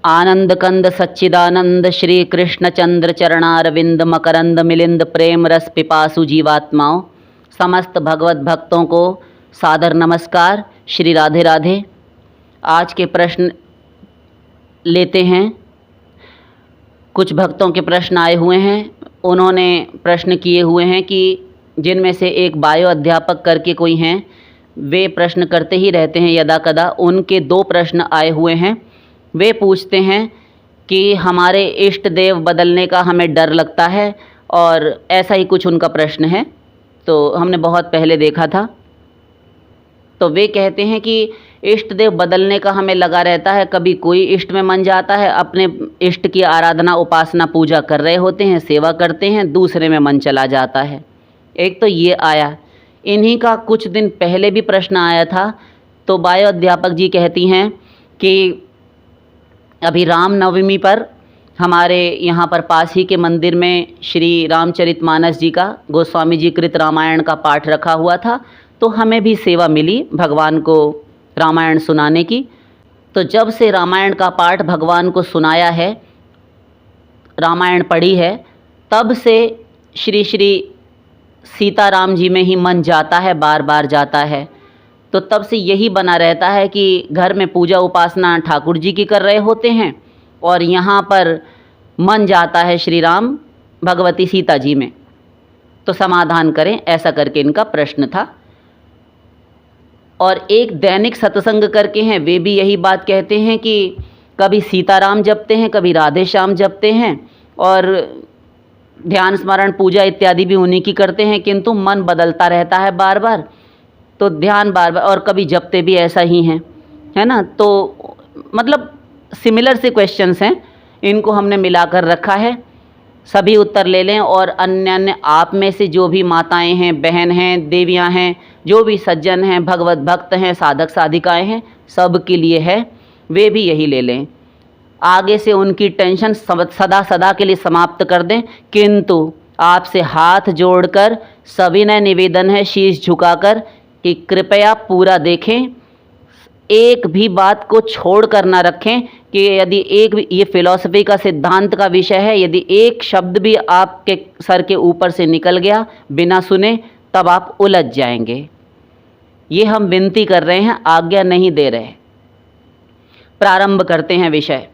आनंद कंद सच्चिदानंद श्री कृष्ण चंद्र चरणारविंद मकरंद मिलिंद प्रेम रस पिपासु जीवात्माओं, समस्त भगवत भक्तों को सादर नमस्कार। श्री राधे राधे। आज के प्रश्न लेते हैं। कुछ भक्तों के प्रश्न आए हुए हैं। उन्होंने प्रश्न किए हुए हैं कि जिनमें से एक बायो अध्यापक करके कोई हैं, वे प्रश्न करते ही रहते हैं यदा कदा। उनके 2 प्रश्न आए हुए हैं। वे पूछते हैं कि हमारे इष्ट देव बदलने का हमें डर लगता है, और ऐसा ही कुछ उनका प्रश्न है। तो हमने बहुत पहले देखा था। तो वे कहते हैं कि इष्ट देव बदलने का हमें लगा रहता है। कभी कोई इष्ट में मन जाता है, अपने इष्ट की आराधना उपासना पूजा कर रहे होते हैं, सेवा करते हैं, दूसरे में मन चला जाता है। एक तो ये आया। इन्हीं का कुछ दिन पहले भी प्रश्न आया था। तो बायो अध्यापक जी कहती हैं कि अभी रामनवमी पर हमारे यहाँ पर पास ही के मंदिर में श्री रामचरितमानस जी का, गोस्वामी जी कृत रामायण का पाठ रखा हुआ था। तो हमें भी सेवा मिली भगवान को रामायण सुनाने की। तो जब से रामायण का पाठ भगवान को सुनाया है, रामायण पढ़ी है, तब से श्री श्री सीताराम जी में ही मन जाता है, बार बार जाता है। तो तब से यही बना रहता है कि घर में पूजा उपासना ठाकुर जी की कर रहे होते हैं, और यहाँ पर मन जाता है श्री राम भगवती सीता जी में। तो समाधान करें, ऐसा करके इनका प्रश्न था। और एक दैनिक सत्संग करके हैं, वे भी यही बात कहते हैं कि कभी सीताराम जपते हैं, कभी राधे श्याम जपते हैं, और ध्यान स्मरण पूजा इत्यादि भी उन्हीं की करते हैं, किंतु मन बदलता रहता है बार बार। तो ध्यान बार बार, और कभी जपते भी ऐसा ही हैं, है ना। तो मतलब सिमिलर से क्वेश्चंस हैं, इनको हमने मिलाकर रखा है। सभी उत्तर ले लें। और अन्य अन्य आप में से जो भी माताएं हैं, बहन हैं, देवियां हैं, जो भी सज्जन हैं, भगवत भक्त हैं, साधक साधिकाएं हैं, सब के लिए है, वे भी यही ले लें। आगे से उनकी टेंशन सदा सदा के लिए समाप्त कर दें। किंतु आपसे हाथ जोड़कर सविनय निवेदन है, शीश झुकाकर, कि कृपया पूरा देखें, एक भी बात को छोड़ कर ना रखें। कि यदि एक भी, ये फिलॉसफी का सिद्धांत का विषय है, यदि एक शब्द भी आपके सर के ऊपर से निकल गया बिना सुने, तब आप उलझ जाएंगे। ये हम विनती कर रहे हैं, आज्ञा नहीं दे रहे। प्रारंभ करते हैं विषय।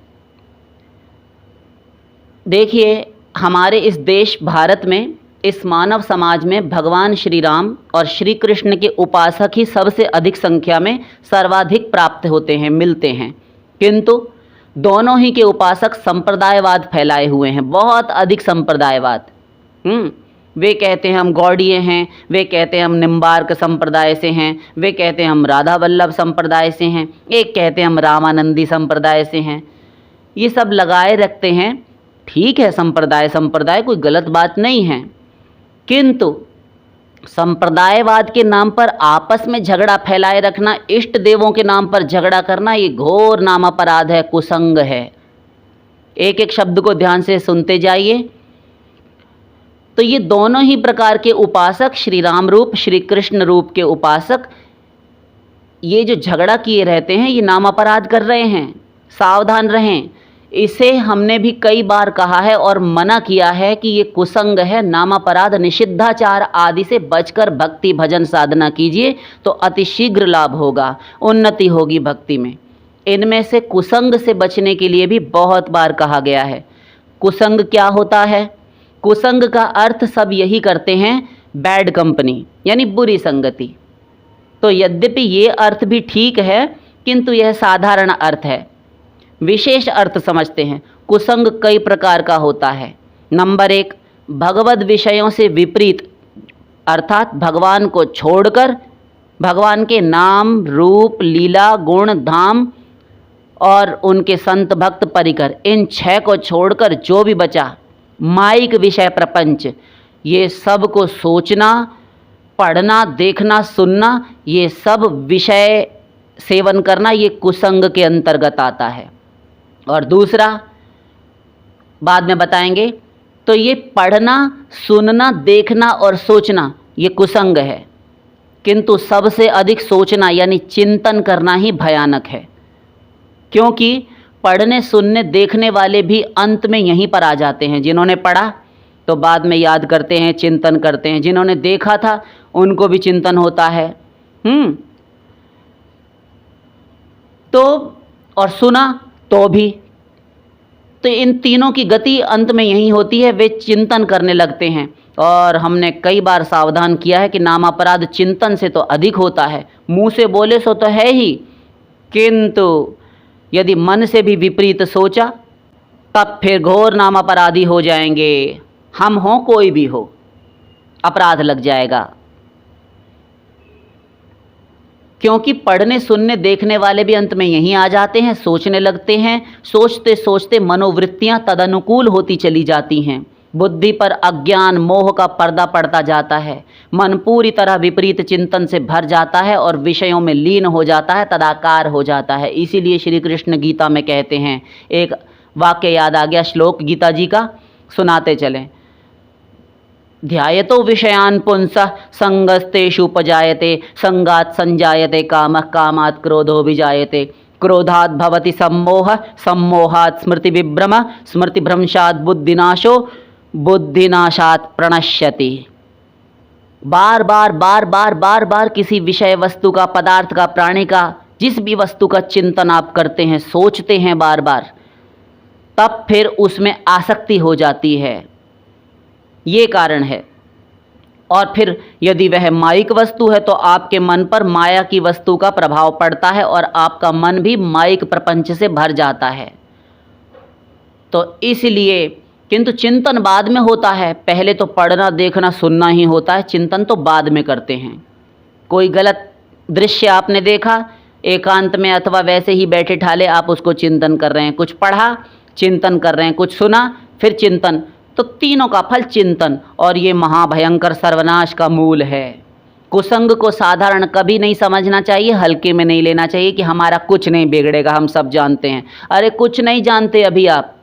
देखिए, हमारे इस देश भारत में, इस मानव समाज में भगवान श्री राम और श्री कृष्ण के उपासक ही सबसे अधिक संख्या में सर्वाधिक प्राप्त होते हैं, मिलते हैं। किंतु दोनों ही के उपासक संप्रदायवाद फैलाए हुए हैं, बहुत अधिक संप्रदायवाद। वे कहते हैं हम गौड़ीय हैं, वे कहते हैं हम निम्बार्क संप्रदाय से हैं, वे कहते हैं हम राधा वल्लभ संप्रदाय से हैं, एक कहते हैं हम रामानंदी संप्रदाय से हैं। ये सब लगाए रखते हैं। ठीक है, संप्रदाय कोई गलत बात नहीं है, किंतु संप्रदायवाद के नाम पर आपस में झगड़ा फैलाए रखना, इष्ट देवों के नाम पर झगड़ा करना, ये घोर नाम अपराध है, कुसंग है। एक एक शब्द को ध्यान से सुनते जाइए। तो ये दोनों ही प्रकार के उपासक, श्री राम रूप, श्री कृष्ण रूप के उपासक, ये जो झगड़ा किए रहते हैं, ये नाम अपराध कर रहे हैं। सावधान रहें। इसे हमने भी कई बार कहा है और मना किया है कि ये कुसंग है, नामापराध, निषिद्धाचार आदि से बचकर भक्ति भजन साधना कीजिए, तो अतिशीघ्र लाभ होगा, उन्नति होगी भक्ति में। इनमें से कुसंग से बचने के लिए भी बहुत बार कहा गया है। कुसंग क्या होता है? कुसंग का अर्थ सब यही करते हैं, बैड कंपनी, यानी बुरी संगति। तो यद्यपि ये अर्थ भी ठीक है, किंतु यह साधारण अर्थ है। विशेष अर्थ समझते हैं। कुसंग कई प्रकार का होता है। नंबर 1, भगवद विषयों से विपरीत, अर्थात भगवान को छोड़कर भगवान के नाम, रूप, लीला, गुण, धाम और उनके संत भक्त परिकर, इन 6 को छोड़कर जो भी बचा, माइक विषय प्रपंच, ये सब को सोचना, पढ़ना, देखना, सुनना, ये सब विषय सेवन करना, ये कुसंग के अंतर्गत आता है। और दूसरा बाद में बताएंगे। तो ये पढ़ना, सुनना, देखना और सोचना, ये कुसंग है। किंतु सबसे अधिक सोचना यानी चिंतन करना ही भयानक है। क्योंकि पढ़ने सुनने देखने वाले भी अंत में यहीं पर आ जाते हैं। जिन्होंने पढ़ा तो बाद में याद करते हैं, चिंतन करते हैं। जिन्होंने देखा था उनको भी चिंतन होता है। तो और सुना तो भी, तो इन तीनों की गति अंत में यही होती है, वे चिंतन करने लगते हैं। और हमने कई बार सावधान किया है कि नाम अपराध चिंतन से तो अधिक होता है। मुंह से बोले सो तो है ही, किंतु यदि मन से भी विपरीत सोचा तब फिर घोर नाम अपराधी हो जाएंगे। हम हों कोई भी हो, अपराध लग जाएगा। क्योंकि पढ़ने सुनने देखने वाले भी अंत में यहीं आ जाते हैं, सोचने लगते हैं। सोचते सोचते मनोवृत्तियां तदनुकूल होती चली जाती हैं। बुद्धि पर अज्ञान मोह का पर्दा पड़ता जाता है। मन पूरी तरह विपरीत चिंतन से भर जाता है और विषयों में लीन हो जाता है, तदाकार हो जाता है। इसीलिए श्री कृष्ण गीता में कहते हैं, एक वाक्य याद आ गया श्लोक गीता जी का, सुनाते चलें। ध्यायतो विषयान् पुंसः संगस्तेषु उपजायते, संगात् संजायते कामः, कामात् क्रोधो विजायते, क्रोधात् भवति सम्मोहः, सम्मोहात् स्मृतिविभ्रमः, स्मृतिभ्रंशात् बुद्धिनाशो, बुद्धिनाशात् प्रणश्यति। बार बार बार बार बार बार किसी विषय वस्तु का, पदार्थ का, प्राणी का, जिस भी वस्तु का चिंतन आप करते हैं, सोचते हैं बार बार, तब फिर उसमें आसक्ति हो जाती है। ये कारण है। और फिर यदि वह मायिक वस्तु है तो आपके मन पर माया की वस्तु का प्रभाव पड़ता है और आपका मन भी मायिक प्रपंच से भर जाता है। तो इसलिए, किंतु चिंतन बाद में होता है। पहले तो पढ़ना देखना सुनना ही होता है, चिंतन तो बाद में करते हैं। कोई गलत दृश्य आपने देखा एकांत में, अथवा वैसे ही बैठे ठाले आप उसको चिंतन कर रहे हैं। कुछ पढ़ा, चिंतन कर रहे हैं। कुछ सुना, फिर चिंतन। तो तीनों का फल चिंतन, और ये महाभयंकर सर्वनाश का मूल है। कुसंग को साधारण कभी नहीं समझना चाहिए, हल्के में नहीं लेना चाहिए कि हमारा कुछ नहीं बिगड़ेगा, हम सब जानते हैं। अरे कुछ नहीं जानते अभी आप,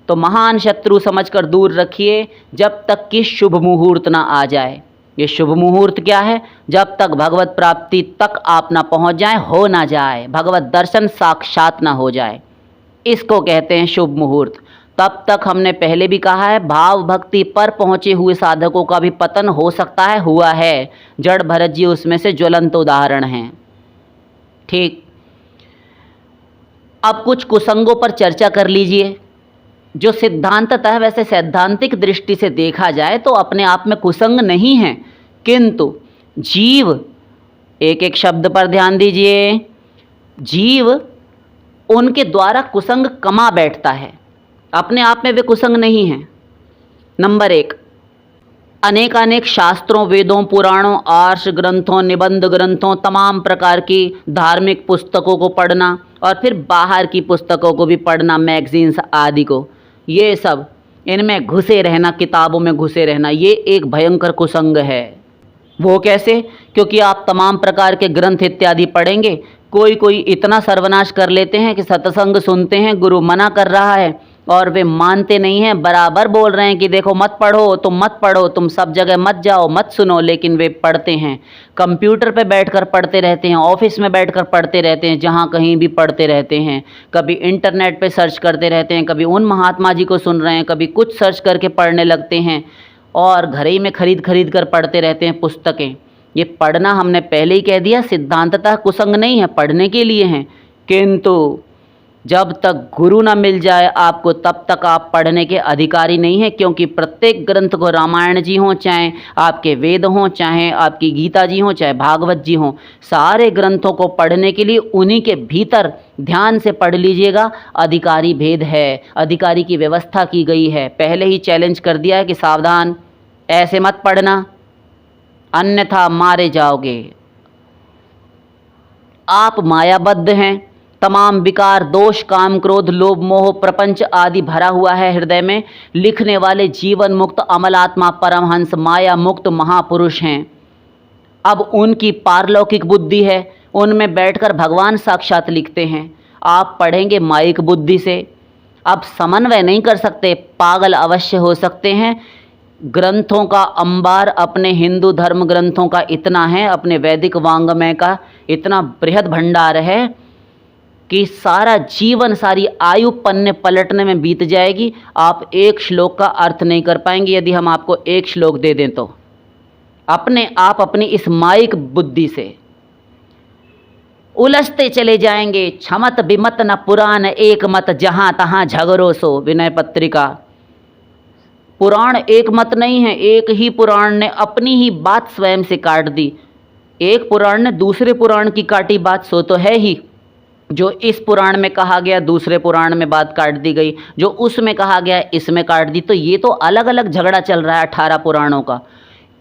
तो महान शत्रु समझकर दूर रखिए जब तक कि शुभ मुहूर्त ना आ जाए। ये शुभ मुहूर्त क्या है? जब तक भगवत प्राप्ति तक आप ना पहुंच जाए, हो ना जाए, भगवत दर्शन साक्षात ना हो जाए, इसको कहते हैं शुभ मुहूर्त। तब तक हमने पहले भी कहा है, भाव भक्ति पर पहुंचे हुए साधकों का भी पतन हो सकता है, हुआ है। जड़ भरत जी उसमें से ज्वलंत उदाहरण हैं। ठीक, अब कुछ कुसंगों पर चर्चा कर लीजिए, जो सिद्धांततः, वैसे सैद्धांतिक दृष्टि से देखा जाए तो अपने आप में कुसंग नहीं है, किंतु जीव, एक एक शब्द पर ध्यान दीजिए, जीव उनके द्वारा कुसंग कमा बैठता है, अपने आप में वे कुसंग नहीं हैं। नंबर एक, अनेकानेक शास्त्रों, वेदों, पुराणों, आर्ष ग्रंथों, निबंध ग्रंथों, तमाम प्रकार की धार्मिक पुस्तकों को पढ़ना, और फिर बाहर की पुस्तकों को भी पढ़ना, मैगजीन्स आदि को, ये सब इनमें घुसे रहना, किताबों में घुसे रहना, ये एक भयंकर कुसंग है। वो कैसे? क्योंकि आप तमाम प्रकार के ग्रंथ इत्यादि पढ़ेंगे, कोई इतना सर्वनाश कर लेते हैं कि सत्संग सुनते हैं, गुरु मना कर रहा है और वे मानते नहीं हैं, बराबर बोल रहे हैं कि देखो मत पढ़ो, तुम सब जगह मत जाओ, मत सुनो, लेकिन वे पढ़ते हैं। कंप्यूटर पे बैठकर पढ़ते रहते हैं, ऑफिस में बैठकर पढ़ते रहते हैं, जहाँ कहीं भी पढ़ते रहते हैं। कभी इंटरनेट पे सर्च करते रहते हैं, कभी उन महात्मा जी को सुन रहे हैं, कभी कुछ सर्च करके पढ़ने लगते हैं, और घर ही में खरीद कर पढ़ते रहते हैं पुस्तकें। ये पढ़ना, हमने पहले ही कह दिया, सिद्धांततः कुसंग नहीं है, पढ़ने के लिए हैं, किंतु जब तक गुरु ना मिल जाए आपको, तब तक आप पढ़ने के अधिकारी नहीं हैं। क्योंकि प्रत्येक ग्रंथ को, रामायण जी हों, चाहे आपके वेद हों, चाहे आपकी गीता जी हों, चाहे भागवत जी हों, सारे ग्रंथों को पढ़ने के लिए उन्हीं के भीतर ध्यान से पढ़ लीजिएगा। अधिकारी भेद है, अधिकारी की व्यवस्था की गई है। पहले ही चैलेंज कर दिया है कि सावधान, ऐसे मत पढ़ना, अन्यथा मारे जाओगे। आप मायाबद्ध हैं, तमाम विकार, दोष, काम, क्रोध, लोभ, मोह, प्रपंच आदि भरा हुआ है हृदय में। लिखने वाले जीवन मुक्त अमलात्मा परमहंस माया मुक्त महापुरुष हैं। अब उनकी पारलौकिक बुद्धि है, उनमें बैठकर भगवान साक्षात लिखते हैं। आप पढ़ेंगे माइक बुद्धि से, अब समन्वय नहीं कर सकते, पागल अवश्य हो सकते हैं। ग्रंथों का अंबार अपने हिंदू धर्म ग्रंथों का इतना है, अपने वैदिक वांग्मय का इतना बृहद भंडार है कि सारा जीवन, सारी आयु पन्ने पलटने में बीत जाएगी, आप एक श्लोक का अर्थ नहीं कर पाएंगे यदि हम आपको एक श्लोक दे दें तो। अपने आप अपनी इस माइक बुद्धि से उलझते चले जाएंगे। क्षमत विमत न पुराण एक मत, जहां तहां झगड़ो सो। विनय पत्रिका। पुराण एक मत नहीं है, एक ही पुराण ने अपनी ही बात स्वयं से काट दी। एक पुराण ने दूसरे पुराण की काटी बात, सो तो है ही। जो इस पुराण में कहा गया दूसरे पुराण में बात काट दी गई, जो उसमें कहा गया इसमें काट दी। तो ये तो अलग अलग झगड़ा चल रहा है 18 पुराणों का।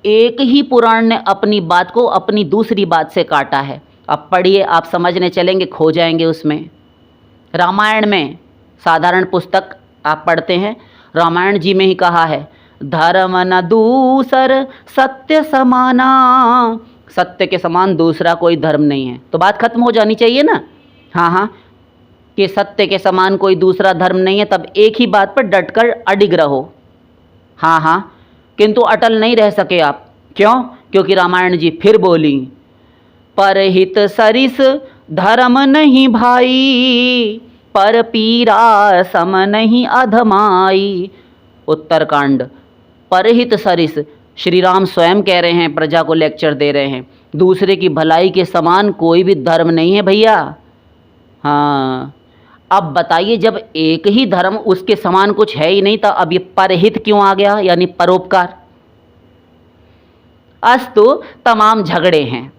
एक ही पुराण ने अपनी बात को अपनी दूसरी बात से काटा है। अब पढ़िए, आप समझने चलेंगे, खो जाएंगे उसमें। रामायण में, साधारण पुस्तक आप पढ़ते हैं, रामायण जी में ही कहा है, धर्म न दूसर सत्य समाना। सत्य के समान दूसरा कोई धर्म नहीं है। तो बात खत्म हो जानी चाहिए ना। हाँ, कि सत्य के समान कोई दूसरा धर्म नहीं है, तब एक ही बात पर डटकर अडिग रहो। हाँ, किंतु अटल नहीं रह सके आप। क्यों? क्योंकि रामायण जी फिर बोली, परहित सरिस धर्म नहीं भाई, पर पीरा सम नहीं अधमाई। उत्तरकांड। परहित सरिस, श्री राम स्वयं कह रहे हैं, प्रजा को लेक्चर दे रहे हैं, दूसरे की भलाई के समान कोई भी धर्म नहीं है भैया। हाँ, अब बताइए, जब एक ही धर्म उसके समान कुछ है ही नहीं, तो अब ये परहित क्यों आ गया, यानी परोपकार। अस्तु, तमाम झगड़े हैं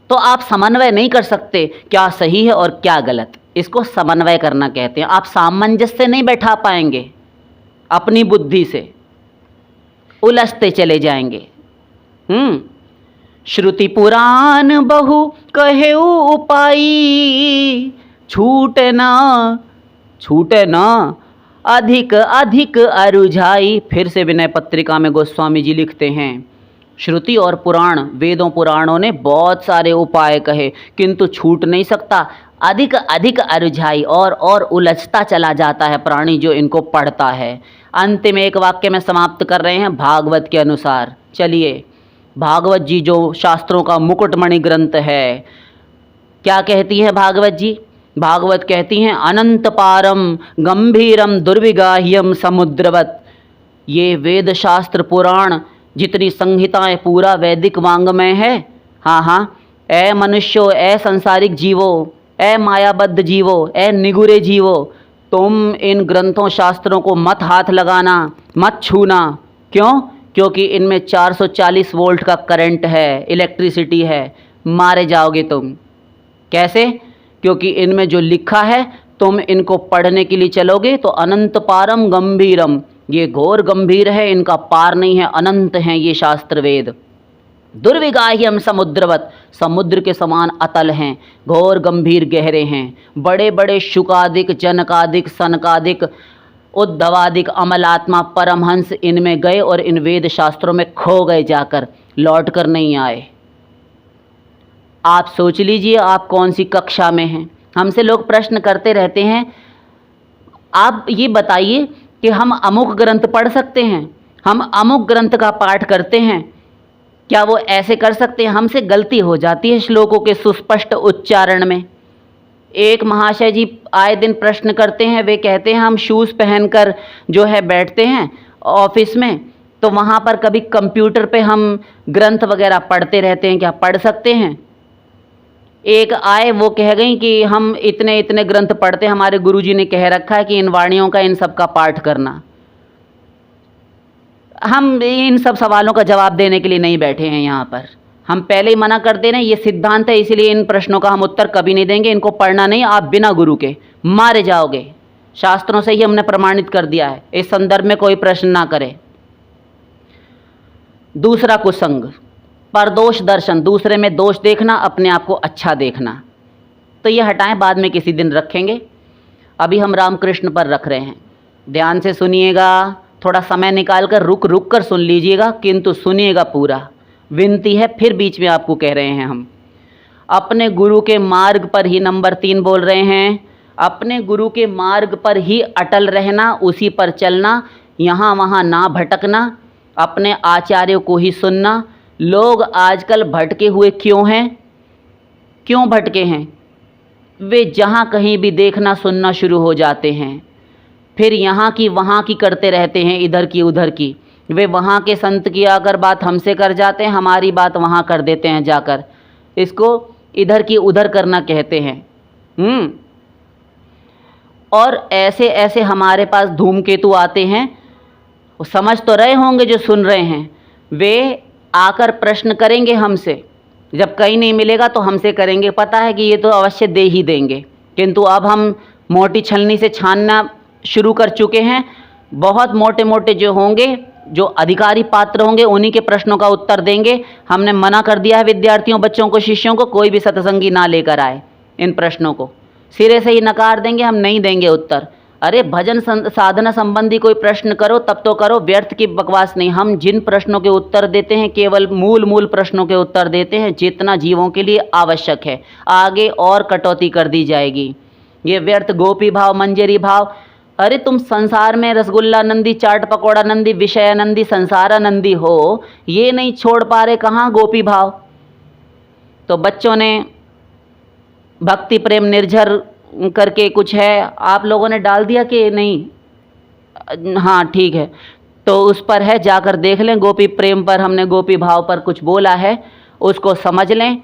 तो आप समन्वय नहीं कर सकते, क्या सही है और क्या गलत, इसको समन्वय करना कहते हैं। आप सामंजस्य नहीं बैठा पाएंगे, अपनी बुद्धि से उलझते चले जाएंगे। श्रुति पुराण बहु कहे उपाई, छूटे ना अधिक अधिक अरुझाई। फिर से विनय पत्रिका में गोस्वामी जी लिखते हैं, श्रुति और पुराण, वेदों पुराणों ने बहुत सारे उपाय कहे, किंतु छूट नहीं सकता। अधिक अधिक अरुझाई, और उलझता चला जाता है प्राणी जो इनको पढ़ता है। अंतिम एक वाक्य में समाप्त कर रहे हैं भागवत के अनुसार। चलिए, भागवत जी जो शास्त्रों का मुकुटमणि ग्रंथ है, क्या कहती है भागवत जी? भागवत कहती हैं, अनंत पारम गंभीरम दुर्विगाह्यम समुद्रवत। ये वेद शास्त्र पुराण जितनी संहिताएं पूरा वैदिक वांग्मय है। हाँ, ए मनुष्यों, ए संसारिक जीवों, ए मायाबद्ध जीवों, ए निगुरे जीवों, तुम इन ग्रंथों शास्त्रों को मत हाथ लगाना, मत छूना। क्यों? क्योंकि इनमें 440 वोल्ट का करंट है, इलेक्ट्रिसिटी है, मारे जाओगे तुम। कैसे? क्योंकि इनमें जो लिखा है, तुम इनको पढ़ने के लिए चलोगे तो अनंत पारम गंभीरम, ये घोर गंभीर है, इनका पार नहीं है, अनंत हैं ये शास्त्र वेद। दुर्विगाह्यम समुद्रवत, समुद्र के समान अतल हैं, घोर गंभीर गहरे हैं। बड़े बड़े शुकादिक, जनकादिक, सनकादिक, उद्धवादिक, अमलात्मा, परमहंस इनमें गए और इन वेद शास्त्रों में खो गए, जाकर लौट कर नहीं आए। आप सोच लीजिए आप कौन सी कक्षा में हैं। हमसे लोग प्रश्न करते रहते हैं, आप ये बताइए कि हम अमुक ग्रंथ पढ़ सकते हैं, हम अमुक ग्रंथ का पाठ करते हैं, क्या वो ऐसे कर सकते हैं? हमसे गलती हो जाती है श्लोकों के सुस्पष्ट उच्चारण में। एक महाशय जी आए दिन प्रश्न करते हैं, वे कहते हैं हम शूज़ पहनकर जो है बैठते हैं ऑफिस में, तो वहाँ पर कभी कंप्यूटर पे हम ग्रंथ वगैरह पढ़ते रहते हैं, क्या पढ़ सकते हैं? एक आए, वो कह गई कि हम इतने इतने ग्रंथ पढ़ते हैं, हमारे गुरुजी ने कह रखा है कि इन वाणियों का, इन सब का पाठ करना। हम इन सब सवालों का जवाब देने के लिए नहीं बैठे हैं यहाँ पर। हम पहले ही मना कर दे रहे हैं, ये सिद्धांत है, इसीलिए इन प्रश्नों का हम उत्तर कभी नहीं देंगे। इनको पढ़ना नहीं, आप बिना गुरु के मारे जाओगे। शास्त्रों से ही हमने प्रमाणित कर दिया है, इस संदर्भ में कोई प्रश्न ना करे। दूसरा कुसंग, परदोष दर्शन, दूसरे में दोष देखना, अपने आप को अच्छा देखना। तो ये हटाएं, बाद में किसी दिन रखेंगे। अभी हम रामकृष्ण पर रख रहे हैं। ध्यान से सुनिएगा, थोड़ा समय निकाल कर रुक रुक कर सुन लीजिएगा, किंतु सुनिएगा पूरा। विनती है, फिर बीच में आपको कह रहे हैं, हम अपने गुरु के मार्ग पर ही, नंबर 3 बोल रहे हैं, अपने गुरु के मार्ग पर ही अटल रहना, उसी पर चलना, यहाँ वहाँ ना भटकना, अपने आचार्यों को ही सुनना। लोग आजकल भटके हुए क्यों हैं? क्यों भटके हैं? वे जहाँ कहीं भी देखना सुनना शुरू हो जाते हैं, फिर यहाँ की वहाँ की करते रहते हैं, इधर की उधर की। वे वहाँ के संत की अगर बात हमसे कर जाते हैं, हमारी बात वहाँ कर देते हैं जाकर। इसको इधर की उधर करना कहते हैं। और ऐसे ऐसे हमारे पास धूमकेतु आते हैं, वो समझ तो रहे होंगे जो सुन रहे हैं। वे आकर प्रश्न करेंगे हमसे, जब कहीं नहीं मिलेगा तो हमसे करेंगे, पता है कि ये तो अवश्य दे ही देंगे, किंतु अब हम मोटी छलनी से छानना शुरू कर चुके हैं। बहुत मोटे मोटे जो होंगे, जो अधिकारी पात्र होंगे, उन्हीं के प्रश्नों का उत्तर देंगे। हमने मना कर दिया है विद्यार्थियों, बच्चों को, शिष्यों को, कोई भी सत्संगी ना लेकर आए इन प्रश्नों को, सिरे से ही नकार देंगे, हम नहीं देंगे उत्तर। अरे भजन साधना संबंधी कोई प्रश्न करो तब तो करो, व्यर्थ की बकवास नहीं। हम जिन प्रश्नों के उत्तर देते हैं केवल मूल प्रश्नों के उत्तर देते हैं, जितना जीवों के लिए आवश्यक है। आगे और कटौती कर दी जाएगी। ये व्यर्थ गोपी भाव, मंजरी भाव, अरे तुम संसार में रसगुल्ला नंदी, चाट पकौड़ा नंदी, विषयानंदी, संसारानंदी हो, ये नहीं छोड़ पा रहे, कहाँ गोपी भाव। तो बच्चों ने भक्ति प्रेम निर्झर करके कुछ है, आप लोगों ने डाल दिया कि नहीं? हाँ ठीक है, तो उस पर है, जाकर देख लें। गोपी प्रेम पर हमने गोपी भाव पर कुछ बोला है, उसको समझ लें।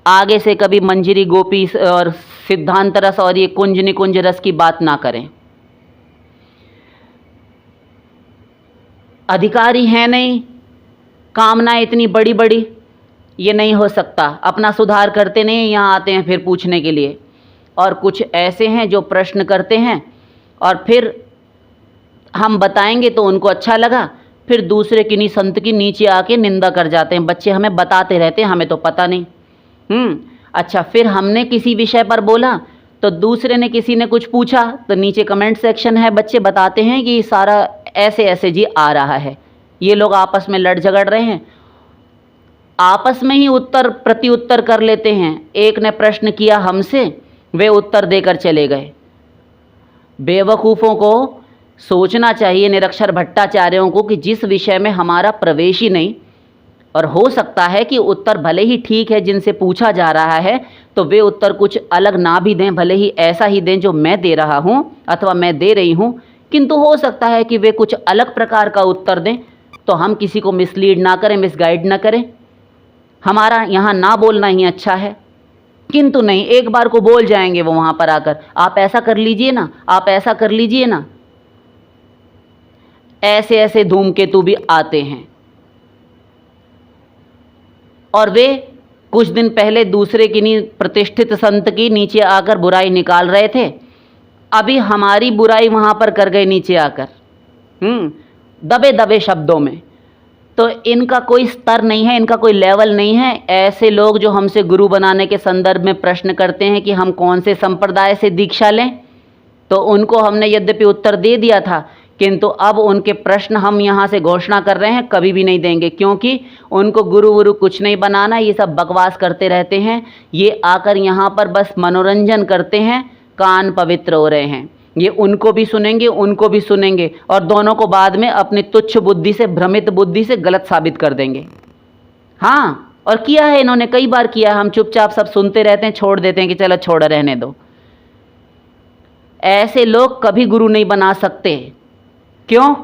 आगे से कभी मंजरी, गोपी और सिद्धांत रस और ये कुंज निकुंज रस की बात ना करें। अधिकारी हैं नहीं, कामना इतनी बड़ी बड़ी, ये नहीं हो सकता। अपना सुधार करते नहीं, यहाँ आते हैं फिर पूछने के लिए। और कुछ ऐसे हैं जो प्रश्न करते हैं और फिर हम बताएंगे तो उनको अच्छा लगा, फिर दूसरे किन्हीं संत की नीचे आके निंदा कर जाते हैं। बच्चे हमें बताते रहते हैं, हमें तो पता नहीं। अच्छा, फिर हमने किसी विषय पर बोला तो दूसरे ने, किसी ने कुछ पूछा तो नीचे कमेंट सेक्शन है, बच्चे बताते हैं कि सारा ऐसे ऐसे जी आ रहा है। ये लोग आपस में लड़ झगड़ रहे हैं, आपस में ही उत्तर प्रति उत्तर कर लेते हैं। एक ने प्रश्न किया हमसे, वे उत्तर देकर चले गए। बेवकूफ़ों को सोचना चाहिए, निरक्षर भट्टाचार्यों को, कि जिस विषय में हमारा प्रवेश ही नहीं, और हो सकता है कि उत्तर भले ही ठीक है जिनसे पूछा जा रहा है, तो वे उत्तर कुछ अलग ना भी दें, भले ही ऐसा ही दें जो मैं दे रहा हूँ अथवा मैं दे रही हूँ, किंतु हो सकता है कि वे कुछ अलग प्रकार का उत्तर दें। तो हम किसी को मिसलीड ना करें, मिसगाइड ना करें। हमारा यहाँ ना बोलना ही अच्छा है, किंतु नहीं, एक बार को बोल जाएंगे वो वहाँ पर आकर, आप ऐसा कर लीजिए ना, आप ऐसा कर लीजिए ना। ऐसे ऐसे धूमकेतु भी आते हैं। और वे कुछ दिन पहले दूसरे किन्हीं प्रतिष्ठित संत की नीचे आकर बुराई निकाल रहे थे, अभी हमारी बुराई वहाँ पर कर गए नीचे आकर, दबे दबे शब्दों में। तो इनका कोई स्तर नहीं है, इनका कोई लेवल नहीं है। ऐसे लोग जो हमसे गुरु बनाने के संदर्भ में प्रश्न करते हैं कि हम कौन से संप्रदाय से दीक्षा लें, तो उनको हमने यद्यपि उत्तर दे दिया था, किंतु अब उनके प्रश्न हम यहाँ से घोषणा कर रहे हैं, कभी भी नहीं देंगे, क्योंकि उनको गुरु वुरु कुछ नहीं बनाना। ये सब बकवास करते रहते हैं, ये आकर यहाँ पर बस मनोरंजन करते हैं, कान पवित्र हो रहे हैं। ये उनको भी सुनेंगे, उनको भी सुनेंगे, और दोनों को बाद में अपनी तुच्छ बुद्धि से, भ्रमित बुद्धि से गलत साबित कर देंगे। हाँ, और किया है इन्होंने, कई बार किया है। हम चुपचाप सब सुनते रहते हैं, छोड़ देते हैं कि चलो छोड़, रहने दो। ऐसे लोग कभी गुरु नहीं बना सकते। क्यों?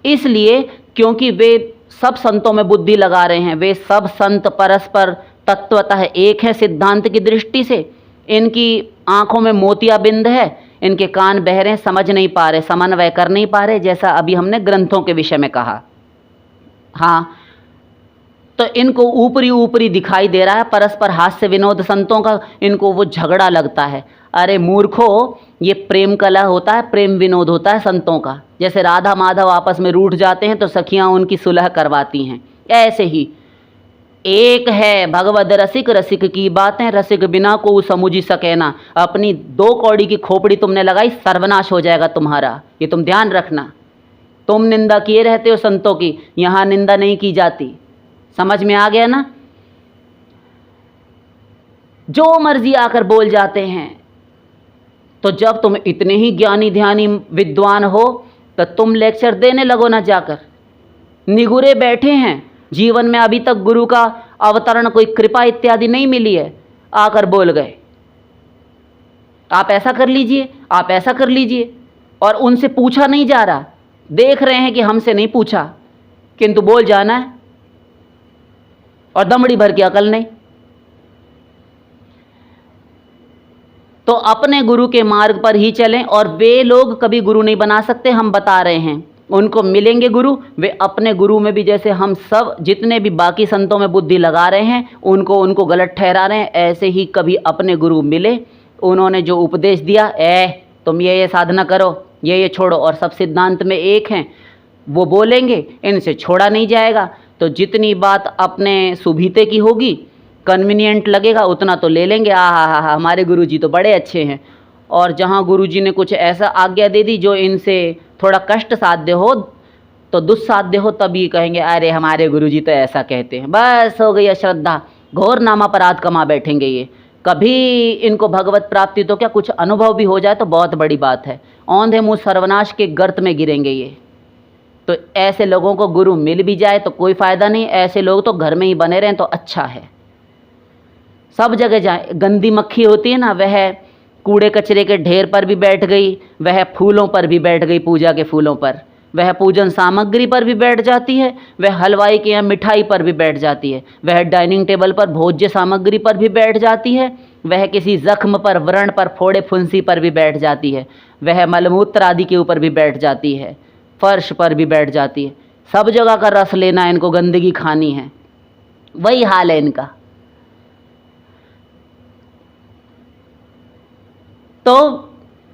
इसलिए क्योंकि वे सब संतों में बुद्धि लगा रहे हैं। वे सब संत परस्पर तत्वतः एक है सिद्धांत की दृष्टि से। इनकी आंखों में मोतियाबिंद है, इनके कान बहरे हैं, समझ नहीं पा रहे, समन्वय कर नहीं पा रहे, जैसा अभी हमने ग्रंथों के विषय में कहा। हाँ, तो इनको ऊपरी ऊपरी दिखाई दे रहा है, परस्पर हास्य विनोद संतों का इनको वो झगड़ा लगता है। अरे मूर्खों, ये प्रेम कला होता है, प्रेम विनोद होता है संतों का। जैसे राधा माधव आपस में रूठ जाते हैं तो सखियां उनकी सुलह करवाती हैं, ऐसे ही एक है भगवद रसिक, रसिक की बातें रसिक बिना को समुझी सके ना। अपनी 2 कौड़ी की खोपड़ी तुमने लगाई, सर्वनाश हो जाएगा तुम्हारा, ये तुम ध्यान रखना। तुम निंदा किए रहते हो संतों की, यहाँ निंदा नहीं की जाती। समझ में आ गया ना? जो मर्जी आकर बोल जाते हैं। तो जब तुम इतने ही ज्ञानी ध्यानी विद्वान हो तो तुम लेक्चर देने लगो ना जाकर। निगुरे बैठे हैं, जीवन में अभी तक गुरु का अवतरण, कोई कृपा इत्यादि नहीं मिली है, आकर बोल गए। आप ऐसा कर लीजिए, आप ऐसा कर लीजिए, और उनसे पूछा नहीं जा रहा, देख रहे हैं कि हमसे नहीं पूछा, किंतु बोल जाना है और दमड़ी भर की अकल नहीं। तो अपने गुरु के मार्ग पर ही चलें, और वे लोग कभी गुरु नहीं बना सकते, हम बता रहे हैं। उनको मिलेंगे गुरु, वे अपने गुरु में भी, जैसे हम सब जितने भी बाकी संतों में बुद्धि लगा रहे हैं, उनको गलत ठहरा रहे हैं, ऐसे ही कभी अपने गुरु मिले, उन्होंने जो उपदेश दिया, तुम ये साधना करो, ये छोड़ो, और सब सिद्धांत में एक हैं, वो बोलेंगे, इनसे छोड़ा नहीं जाएगा। तो जितनी बात अपने सुभीते की होगी, कन्वीनियंट लगेगा, उतना तो ले लेंगे। हा, हमारे गुरुजी तो बड़े अच्छे हैं। और जहाँ गुरुजी ने कुछ ऐसा आज्ञा दे दी जो इनसे थोड़ा कष्ट साध्य हो, तो दुस्साध्य हो, तभी कहेंगे अरे हमारे गुरुजी तो ऐसा कहते हैं। बस हो गई अश्रद्धा, घोर नाम अपराध कमा बैठेंगे ये। कभी इनको भगवत प्राप्ति तो क्या, कुछ अनुभव भी हो जाए तो बहुत बड़ी बात है, औंधे मुँह सर्वनाश के गर्त में गिरेंगे ये। तो ऐसे लोगों को गुरु मिल भी जाए तो कोई फ़ायदा नहीं, ऐसे लोग तो घर में ही बने रहें तो अच्छा है। सब जगह जाए, गंदी मक्खी होती है ना, वह कूड़े कचरे के ढेर पर भी बैठ गई, वह फूलों पर भी बैठ गई, पूजा के फूलों पर, वह पूजन सामग्री पर भी बैठ जाती है, वह हलवाई के यहाँ मिठाई पर भी बैठ जाती है, वह डाइनिंग टेबल पर भोज्य सामग्री पर भी बैठ जाती है, वह किसी जख्म पर, व्रण पर, फोड़े फुंसी पर भी बैठ जाती है, वह मलमूत्र आदि के ऊपर भी बैठ जाती है, फर्श पर भी बैठ जाती है। सब जगह का रस लेना, इनको गंदगी खानी है, वही हाल है इनका। तो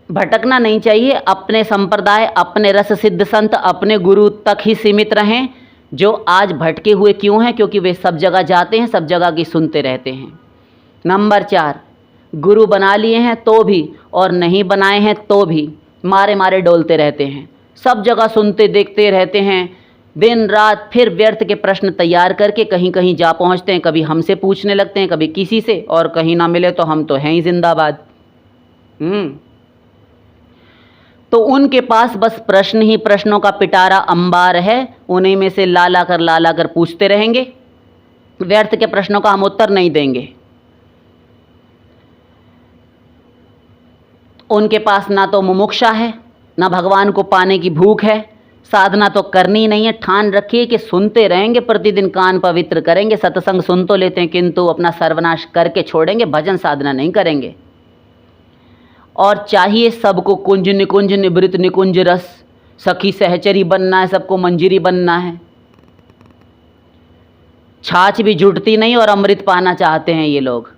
भटकना नहीं चाहिए, अपने संप्रदाय, अपने रस सिद्ध संत, अपने गुरु तक ही सीमित रहें। जो आज भटके हुए क्यों हैं? क्योंकि वे सब जगह जाते हैं, सब जगह की सुनते रहते हैं। नंबर 4, गुरु बना लिए हैं तो भी और नहीं बनाए हैं तो भी मारे मारे डोलते रहते हैं, सब जगह सुनते देखते रहते हैं, दिन रात फिर व्यर्थ के प्रश्न तैयार करके कहीं कहीं जा पहुंचते हैं, कभी हमसे पूछने लगते हैं, कभी किसी से, और कहीं ना मिले तो हम तो हैं ही जिंदाबाद। तो उनके पास बस प्रश्न ही प्रश्नों का पिटारा अंबार है, उन्हीं में से लाला कर पूछते रहेंगे, व्यर्थ के प्रश्नों का हम उत्तर नहीं देंगे। उनके पास ना तो मुमुक्षा है, ना भगवान को पाने की भूख है, साधना तो करनी नहीं है। ठान रखिए कि सुनते रहेंगे, प्रतिदिन कान पवित्र करेंगे, सत्संग सुन तो लेते हैं किंतु अपना सर्वनाश करके छोड़ेंगे, भजन साधना नहीं करेंगे। और चाहिए सबको कुंज निकुंज निवृत निकुंज रस, सखी सहचरी बनना है, सबको मंजिरी बनना है। छाछ भी जुटती नहीं और अमृत पाना चाहते हैं ये लोग।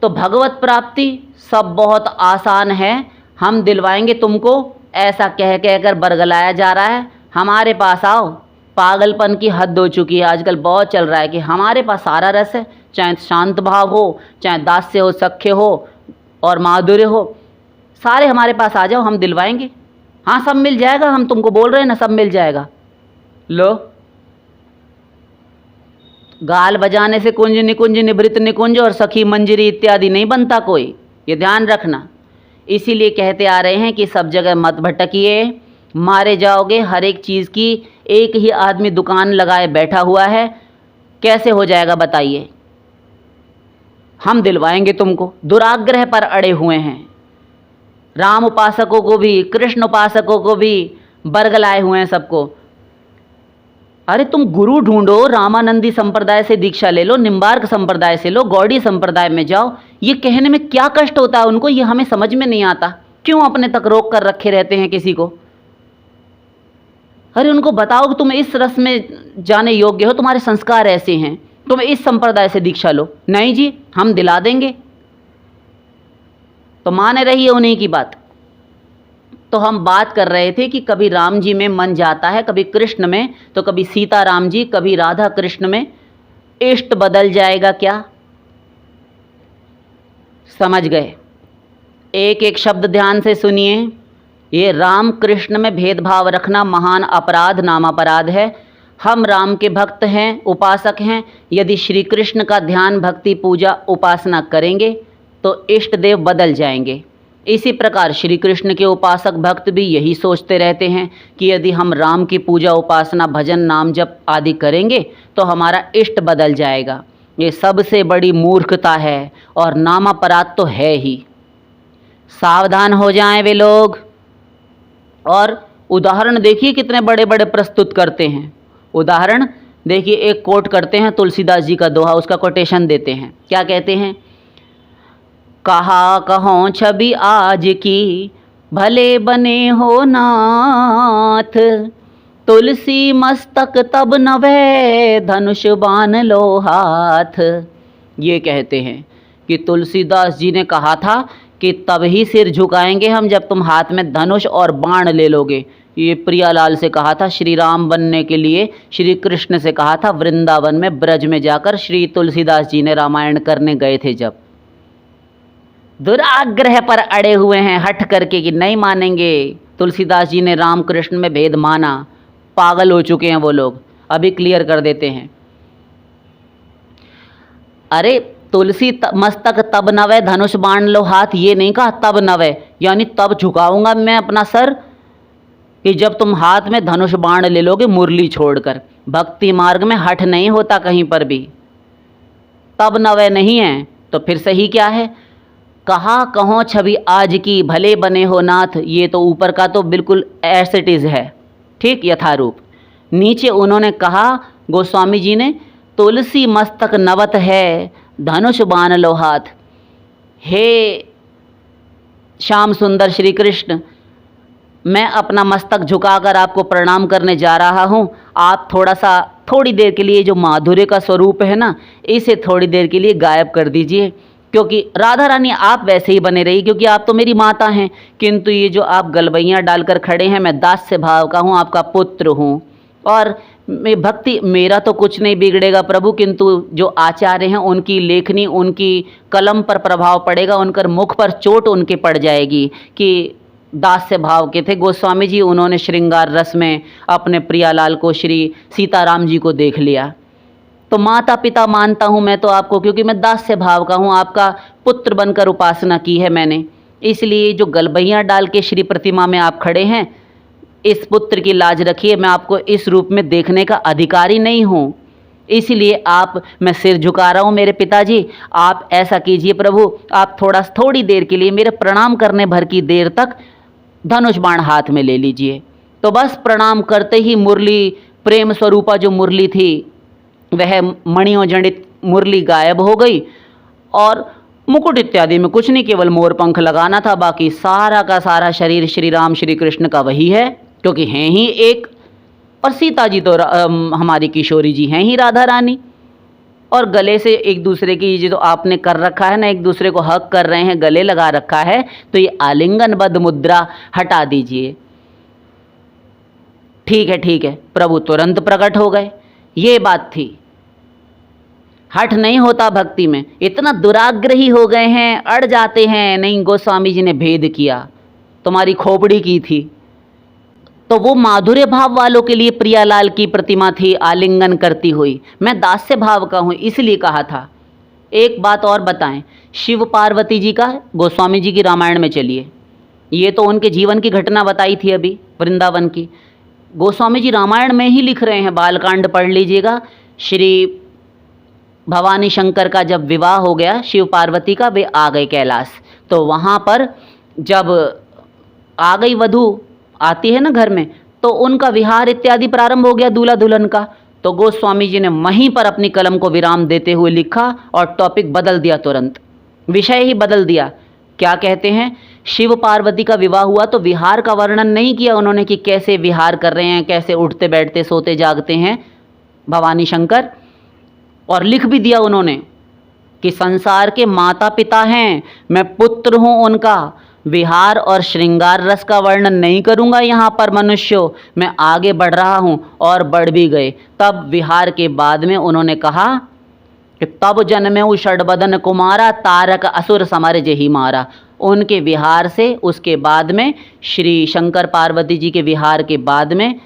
तो भगवत प्राप्ति सब बहुत आसान है, हम दिलवाएंगे तुमको, ऐसा कह कर बरगलाया जा रहा है। हमारे पास आओ, पागलपन की हद हो चुकी है, आजकल बहुत चल रहा है कि हमारे पास सारा रस है, चाहे शांत भाव हो, चाहे दास्य हो, सख्य हो और माधुर्य हो, सारे हमारे पास आ जाओ, हम दिलवाएंगे। हाँ सब मिल जाएगा, हम तुमको बोल रहे हैं ना, सब मिल जाएगा। लो, गाल बजाने से कुंज निकुंज निवृत निकुंज और सखी मंजरी इत्यादि नहीं बनता कोई, ये ध्यान रखना। इसीलिए कहते आ रहे हैं कि सब जगह मत भटकिए, मारे जाओगे। हर एक चीज़ की एक ही आदमी दुकान लगाए बैठा हुआ है, कैसे हो जाएगा बताइए? हम दिलवाएंगे तुमको। दुराग्रह पर अड़े हुए हैं, राम उपासकों को भी, कृष्ण उपासकों को भी बरगलाए हुए हैं सबको। अरे तुम गुरु ढूंढो, रामानंदी संप्रदाय से दीक्षा ले लो, निम्बार्क संप्रदाय से लो, गौड़ी संप्रदाय में जाओ। ये कहने में क्या कष्ट होता है उनको, ये हमें समझ में नहीं आता। क्यों अपने तक रोक कर रखे रहते हैं किसी को? अरे उनको बताओ कि तुम इस रस में जाने योग्य हो, तुम्हारे संस्कार ऐसे हैं, तुम इस संप्रदाय से दीक्षा लो। नहीं जी, हम दिला देंगे। तो माने रहिए उन्हीं की बात। तो हम बात कर रहे थे कि कभी राम जी में मन जाता है, कभी कृष्ण में, तो कभी सीता राम जी, कभी राधा कृष्ण में। इष्ट बदल जाएगा क्या? समझ गए? एक एक शब्द ध्यान से सुनिए। ये राम कृष्ण में भेदभाव रखना महान अपराध, नाम अपराध है। हम राम के भक्त हैं, उपासक हैं। यदि श्री कृष्ण का ध्यान, भक्ति, पूजा, उपासना करेंगे तो इष्ट देव बदल जाएंगे। इसी प्रकार श्री कृष्ण के उपासक भक्त भी यही सोचते रहते हैं कि यदि हम राम की पूजा, उपासना, भजन, नाम जप आदि करेंगे तो हमारा इष्ट बदल जाएगा। ये सबसे बड़ी मूर्खता है और नामापराध तो है ही। सावधान हो जाएं वे लोग। और उदाहरण देखिए कितने बड़े बड़े प्रस्तुत करते हैं। उदाहरण देखिए, एक कोट करते हैं तुलसीदास जी का दोहा, उसका कोटेशन देते हैं। क्या कहते हैं? कहा कहों छवि आज की, भले बने हो नाथ, तुलसी मस्तक तब नवे, धनुष बाण लो हाथ। ये कहते हैं कि तुलसीदास जी ने कहा था कि तब ही सिर झुकाएंगे हम जब तुम हाथ में धनुष और बाण ले लोगे। ये प्रियालाल से कहा था, श्री राम बनने के लिए श्री कृष्ण से कहा था, वृंदावन में ब्रज में जाकर श्री तुलसीदास जी ने रामायण करने गए थे जब। दुराग्रह पर अड़े हुए हैं हट करके कि नहीं मानेंगे। तुलसीदास जी ने राम कृष्ण में भेद माना। पागल हो चुके हैं वो लोग। अभी क्लियर कर देते हैं। अरे तुलसी मस्तक तब नवे, धनुष बाण लो हाथ, ये नहीं कहा तब नवे, यानी तब झुकाऊंगा मैं अपना सर कि जब तुम हाथ में धनुष बाण ले लोगे मुरली छोड़कर। भक्ति मार्ग में हठ नहीं होता कहीं पर भी। तब नवे नहीं है तो फिर सही क्या है? कहा कहों छवि आज की, भले बने हो नाथ। ये तो ऊपर का तो बिल्कुल एज इट इज है, ठीक यथारूप। नीचे उन्होंने कहा गोस्वामी जी ने, तुलसी मस्तक नवत है, धनुष बाण लो हाथ। हे श्याम सुंदर श्री कृष्ण, मैं अपना मस्तक झुकाकर आपको प्रणाम करने जा रहा हूँ। आप थोड़ी देर के लिए जो माधुर्य का स्वरूप है ना, इसे थोड़ी देर के लिए गायब कर दीजिए, क्योंकि राधा रानी आप वैसे ही बने रही, क्योंकि आप तो मेरी माता हैं। किंतु ये जो आप गलबैयाँ डालकर खड़े हैं, मैं दास्य भाव का हूँ, आपका पुत्र हूँ, और मैं भक्ति, मेरा तो कुछ नहीं बिगड़ेगा प्रभु, किंतु जो आचार्य हैं उनकी लेखनी, उनकी कलम पर प्रभाव पड़ेगा, उनकर मुख पर चोट उनके पड़ जाएगी कि दास्य भाव के थे गोस्वामी जी। उन्होंने श्रृंगार रस में अपने प्रियालाल को, श्री सीताराम जी को देख लिया। तो माता पिता मानता हूँ मैं तो आपको, क्योंकि मैं दास्य भाव का हूँ, आपका पुत्र बनकर उपासना की है मैंने। इसलिए जो गलबैयाँ डाल के श्री प्रतिमा में आप खड़े हैं, इस पुत्र की लाज रखिए। मैं आपको इस रूप में देखने का अधिकारी नहीं हूँ, इसलिए मैं सिर झुका रहा हूँ मेरे पिताजी। आप ऐसा कीजिए प्रभु, आप थोड़ी देर के लिए, मेरे प्रणाम करने भर की देर तक धनुष बाण हाथ में ले लीजिए। तो बस प्रणाम करते ही मुरली, प्रेम स्वरूपा जो मुरली थी, वह मणियों जड़ित मुरली गायब हो गई। और मुकुट इत्यादि में कुछ नहीं, केवल मोर पंख लगाना था, बाकी सारा का सारा शरीर श्री राम श्री कृष्ण का वही है, क्योंकि हैं ही एक। और सीता जी तो हमारी किशोरी जी हैं ही राधा रानी। और गले से एक दूसरे की जो आपने कर रखा है ना, एक दूसरे को हक कर रहे हैं, गले लगा रखा है, तो ये आलिंगनबद्ध मुद्रा हटा दीजिए। ठीक है। प्रभु तुरंत प्रकट हो गए। ये बात थी। हठ नहीं होता भक्ति में। इतना दुराग्रही हो गए हैं, अड़ जाते हैं। नहीं, गोस्वामी जी ने भेद किया, तुम्हारी खोपड़ी की थी। तो वो माधुर्य भाव वालों के लिए प्रियालाल की प्रतिमा थी, आलिंगन करती हुई। मैं दास्य भाव का हूँ, इसलिए कहा था। एक बात और बताएं, शिव पार्वती जी का गोस्वामी जी की रामायण में चलिए। ये तो उनके जीवन की घटना बताई थी अभी, वृंदावन की। गोस्वामी जी रामायण में ही लिख रहे हैं, बालकांड पढ़ लीजिएगा। श्री भवानी शंकर का जब विवाह हो गया शिव पार्वती का, वे आ गए कैलाश। तो वहाँ पर जब आ गई वधू, आती है ना घर में, तो उनका विहार इत्यादि प्रारंभ हो गया दूल्हा दुल्हन का। तो गोस्वामी जी ने वहीं पर अपनी कलम को विराम देते हुए लिखा और टॉपिक बदल दिया, तुरंत विषय ही बदल दिया। क्या कहते हैं? शिव पार्वती का विवाह हुआ तो विहार का वर्णन नहीं किया उन्होंने कि कैसे विहार कर रहे हैं, कैसे उठते बैठते सोते जागते हैं भवानी शंकर। और लिख भी दिया उन्होंने कि संसार के माता पिता हैं, मैं पुत्र हूँ उनका। विहार और श्रृंगार रस का वर्णन नहीं करूँगा यहाँ पर मनुष्यों, मैं आगे बढ़ रहा हूँ, और बढ़ भी गए। तब विहार के बाद में उन्होंने कहा कि तब जन्मे षडबदन कुमारा, तारक असुर समर जेहि मारा। उनके विहार से, उसके बाद में श्री शंकर पार्वती जी के विहार के बाद में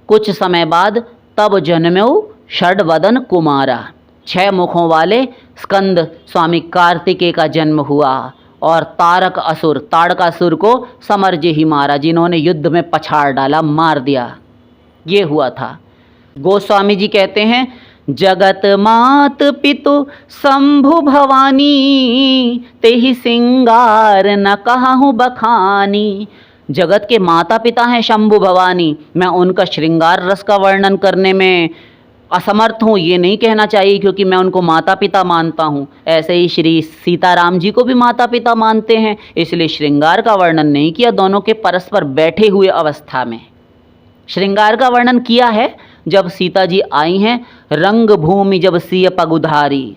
कुछ समय बाद, तब जन्मेऊ षडवदन कुमारा, 6 मुखों वाले स्कंद स्वामी कार्तिकेय का जन्म हुआ। और तारक असुर, ताड़कासुर को समर जेहि मारा, जिन्होंने युद्ध में पछाड़ डाला, मार दिया। ये हुआ था। गोस्वामी जी कहते हैं जगत मात पितु शंभु भवानी, तेहि सिंगार न कहूँ बखानी। जगत के माता पिता हैं शंभु भवानी, मैं उनका श्रृंगार रस का वर्णन करने में असमर्थ हूँ ये नहीं कहना चाहिए, क्योंकि मैं उनको माता पिता मानता हूँ। ऐसे ही श्री सीताराम जी को भी माता पिता मानते हैं, इसलिए श्रृंगार का वर्णन नहीं किया दोनों के परस्पर बैठे हुए अवस्था में। श्रृंगार का वर्णन किया है जब सीता जी आई हैं, रंग भूमि जब सिय पगुधारी।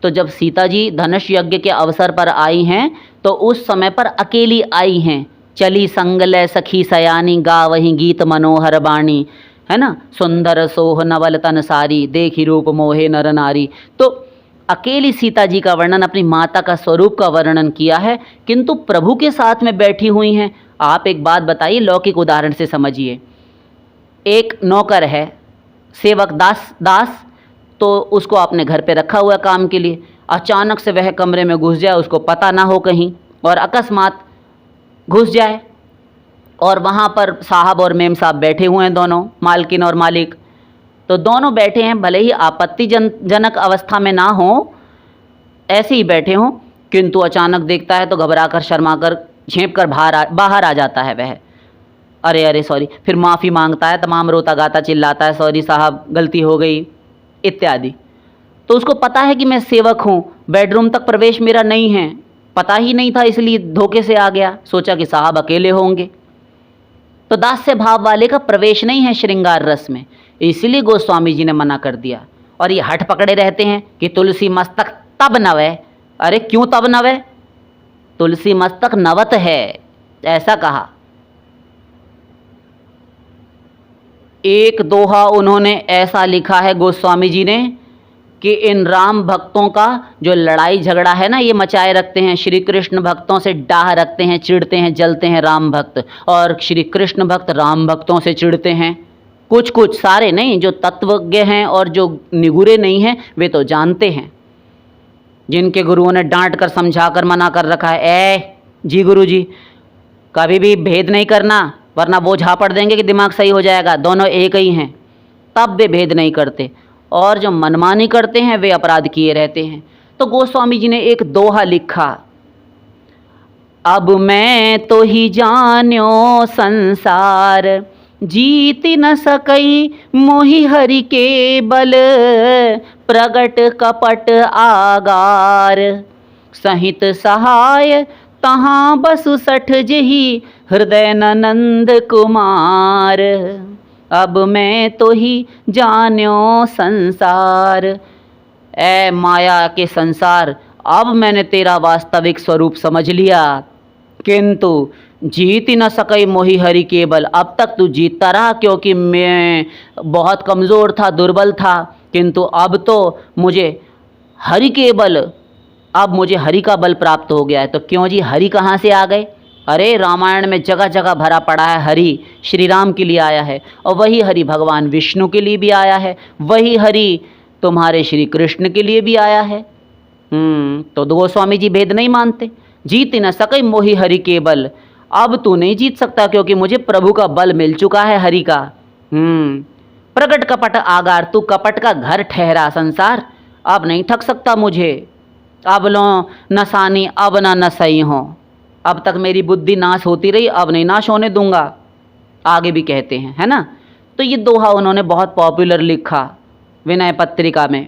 तो जब सीता जी धनुष यज्ञ के अवसर पर आई हैं तो उस समय पर अकेली आई हैं। चली संगले सखी सयानी, गावहीं गीत मनोहर बाणी, है ना। सुंदर सोह नवल तन सारी, देखी रूप मोहे नर नारी। तो अकेली सीता जी का वर्णन, अपनी माता का स्वरूप का वर्णन किया है, किंतु प्रभु के साथ में बैठी हुई हैं। आप एक बात बताइए, लौकिक उदाहरण से समझिए। एक नौकर है, सेवक दास, तो उसको आपने घर पे रखा हुआ काम के लिए। अचानक से वह कमरे में घुस जाए, उसको पता ना हो कहीं, और अकस्मात घुस जाए, और वहाँ पर साहब और मेम साहब बैठे हुए हैं, दोनों मालकिन और मालिक। तो दोनों बैठे हैं, भले ही आपत्तिजनक अवस्था में ना हो, ऐसे ही बैठे हों, किंतु अचानक देखता है तो घबराकर शर्माकर झेंप कर बाहर आ जाता है वह। अरे सॉरी, फिर माफ़ी मांगता है, तमाम रोता गाता चिल्लाता है, सॉरी साहब गलती हो गई इत्यादि। तो उसको पता है कि मैं सेवक हूँ, बेडरूम तक प्रवेश मेरा नहीं है, पता ही नहीं था, इसलिए धोखे से आ गया, सोचा कि साहब अकेले होंगे। तो दास्य भाव वाले का प्रवेश नहीं है श्रृंगार रस में, इसलिए गोस्वामी जी ने मना कर दिया। और ये हठ पकड़े रहते हैं कि तुलसी मस्तक तब नवै। अरे क्यों तब नवै? तुलसी मस्तक नवत है, ऐसा कहा। एक दोहा उन्होंने ऐसा लिखा है गोस्वामी जी ने कि इन राम भक्तों का जो लड़ाई झगड़ा है ना, ये मचाए रखते हैं। श्री कृष्ण भक्तों से डाह रखते हैं, चिढ़ते हैं, जलते हैं राम भक्त, और श्री कृष्ण भक्त राम भक्तों से चिढ़ते हैं। कुछ सारे नहीं, जो तत्वज्ञ हैं और जो निगुरे नहीं हैं वे तो जानते हैं, जिनके गुरुओं ने डांट कर समझा कर मना कर रखा है, जी गुरु जी कभी भी भेद नहीं करना, वरना वो झापड़ देंगे कि दिमाग सही हो जाएगा, दोनों एक ही हैं। तब वे भेद नहीं करते, और जो मनमानी करते हैं वे अपराध किए रहते हैं। तो गोस्वामी जी ने एक दोहा लिखा, अब मैं तो ही जान्यो संसार, जीत न सकई मोहि हरि के बल, प्रगट कपट आगार, सहित सहाय तहाँ बसु सठ जही, हृदय नंद कुमार। अब मैं तो ही जान्यो संसार, ऐ माया के संसार, अब मैंने तेरा वास्तविक स्वरूप समझ लिया, किंतु जीत ही न सकई मोहि हरि केवल। अब तक तू जीतता रहा क्योंकि मैं बहुत कमज़ोर था, दुर्बल था, किंतु अब तो मुझे हरि के बल, अब मुझे हरि का बल प्राप्त हो गया है। तो क्यों जी, हरि कहाँ से आ गए? अरे रामायण में जगह जगह भरा पड़ा है, हरि श्री राम के लिए आया है, और वही हरि भगवान विष्णु के लिए भी आया है, वही हरि तुम्हारे श्री कृष्ण के लिए भी आया है। तो गोस्वामी जी भेद नहीं मानते। जीत न सकई मोहि हरि के बल, अब तू नहीं जीत सकता क्योंकि मुझे प्रभु का बल मिल चुका है, हरि का। प्रगट कपट आगार, तू कपट का घर ठहरा संसार, अब नहीं ठग सकता मुझे। अब लो नसानी अब न नसई हो, अब तक मेरी बुद्धि नाश होती रही, अब नहीं नाश होने दूंगा, आगे भी कहते हैं, है ना। तो ये दोहा उन्होंने बहुत पॉपुलर लिखा विनय पत्रिका में।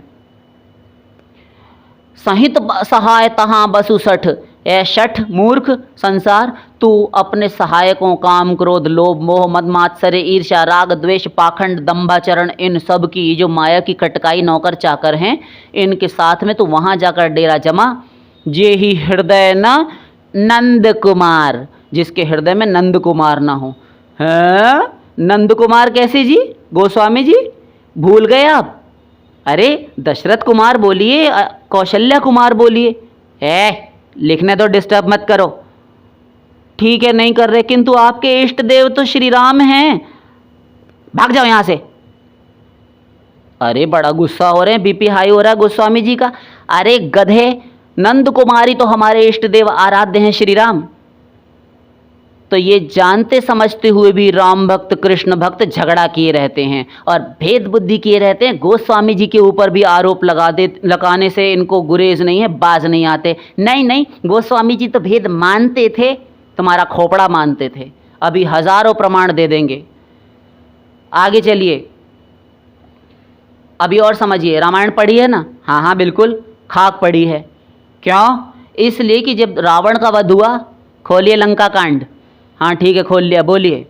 सहित सहाय तहाँ बसु सठ, ए शठ मूर्ख संसार, तू अपने सहायकों काम क्रोध लोभ मोह मद मात्सर्य ईर्ष्या राग द्वेष पाखंड दंभाचरण, इन सब की जो माया की कटकाई नौकर चाकर हैं, इनके साथ में तू वहाँ जाकर डेरा जमा। जे ही हृदय न नंद कुमार, जिसके हृदय में नंद कुमार ना हो। है नंद कुमार कैसे जी? गोस्वामी जी भूल गए आप? अरे दशरथ कुमार बोलिए, कौशल्या कुमार बोलिए। लिखने तो डिस्टर्ब मत करो, ठीक है नहीं कर रहे, किंतु आपके इष्ट देव तो श्री राम हैं, भाग जाओ यहां से। अरे बड़ा गुस्सा हो रहे हैं, बीपी हाई हो रहा है गोस्वामी जी का। अरे गधे, नंद कुमारी तो हमारे इष्ट देव आराध्य हैं श्री राम। तो ये जानते समझते हुए भी राम भक्त कृष्ण भक्त झगड़ा किए रहते हैं और भेद बुद्धि किए रहते हैं। गोस्वामी जी के ऊपर भी आरोप लगाने से इनको गुरेज नहीं है, बाज नहीं आते। नहीं नहीं, गोस्वामी जी तो भेद मानते थे, तुम्हारा खोपड़ा मानते थे। अभी हजारों प्रमाण दे देंगे। आगे चलिए, अभी और समझिए। रामायण पढ़ी है ना? हाँ हाँ बिल्कुल, खाक पढ़ी है। क्यों? इसलिए कि जब रावण का वध हुआ, खोलिए लंका कांड। हाँ ठीक है, खोल लिया, बोलिए।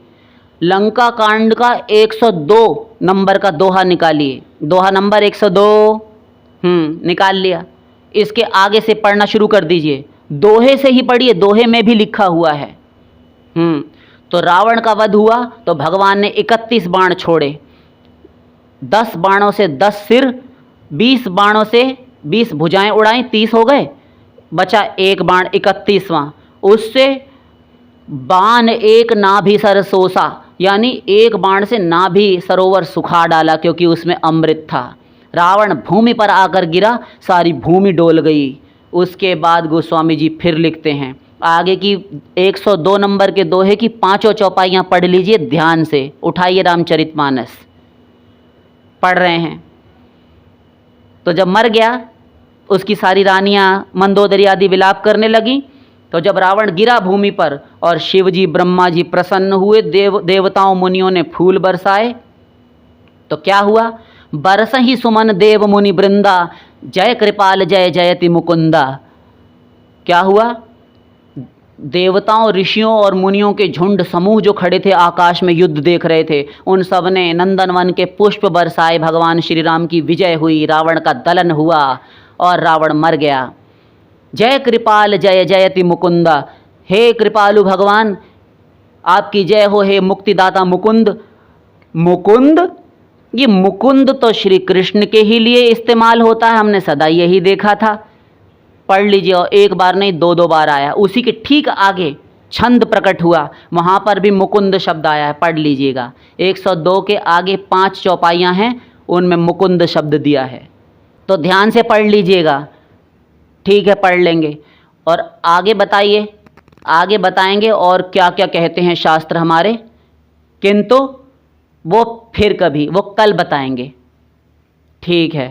लंका कांड का 102 नंबर का दोहा निकालिए। दोहा नंबर 102 निकाल लिया। इसके आगे से पढ़ना शुरू कर दीजिए। दोहे से ही पढ़िए, दोहे में भी लिखा हुआ है। तो रावण का वध हुआ तो भगवान ने 31 बाण छोड़े। 10 बाणों से 10 सिर, 20 बाणों से 20 भुजाएं उड़ाई, 30 हो गए। बचा एक बाण 31वां। उससे बाण एक नाभि सर सोसा, यानी एक बाण से नाभि सरोवर सुखा डाला, क्योंकि उसमें अमृत था। रावण भूमि पर आकर गिरा, सारी भूमि डोल गई। उसके बाद गोस्वामी जी फिर लिखते हैं आगे की 102 नंबर के दोहे की 5 चौपाइयाँ पढ़ लीजिए ध्यान से। उठाइए रामचरितमानस, पढ़ रहे हैं। तो जब मर गया, उसकी सारी रानियां मंदोदरी आदि विलाप करने लगी। तो जब रावण गिरा भूमि पर और शिव जी ब्रह्मा जी प्रसन्न हुए, देवताओं मुनियों ने फूल बरसाए, तो क्या हुआ? बरसहि सुमन देव मुनि वृंदा, जय कृपाल जय जयति मुकुंदा। क्या हुआ? देवताओं, ऋषियों और मुनियों के झुंड समूह जो खड़े थे, आकाश में युद्ध देख रहे थे, उन सब ने नंदनवन के पुष्प बरसाए। भगवान श्री राम की विजय हुई, रावण का दलन हुआ और रावण मर गया। जय कृपाल जय जयति मुकुंदा, हे कृपालु भगवान आपकी जय हो, हे मुक्तिदाता मुकुंद। मुकुंद, ये मुकुंद तो श्री कृष्ण के ही लिए इस्तेमाल होता है, हमने सदा यही देखा था। पढ़ लीजिए, और एक बार नहीं 2 बार आया। उसी के ठीक आगे छंद प्रकट हुआ, वहाँ पर भी मुकुंद शब्द आया है, पढ़ लीजिएगा। 102 के आगे 5 चौपाइयाँ हैं, उनमें मुकुंद शब्द दिया है, तो ध्यान से पढ़ लीजिएगा। ठीक है, पढ़ लेंगे। और आगे बताइए, आगे बताएंगे और क्या क्या कहते हैं शास्त्र हमारे, किंतु वो फिर कभी, वो कल बताएंगे। ठीक है।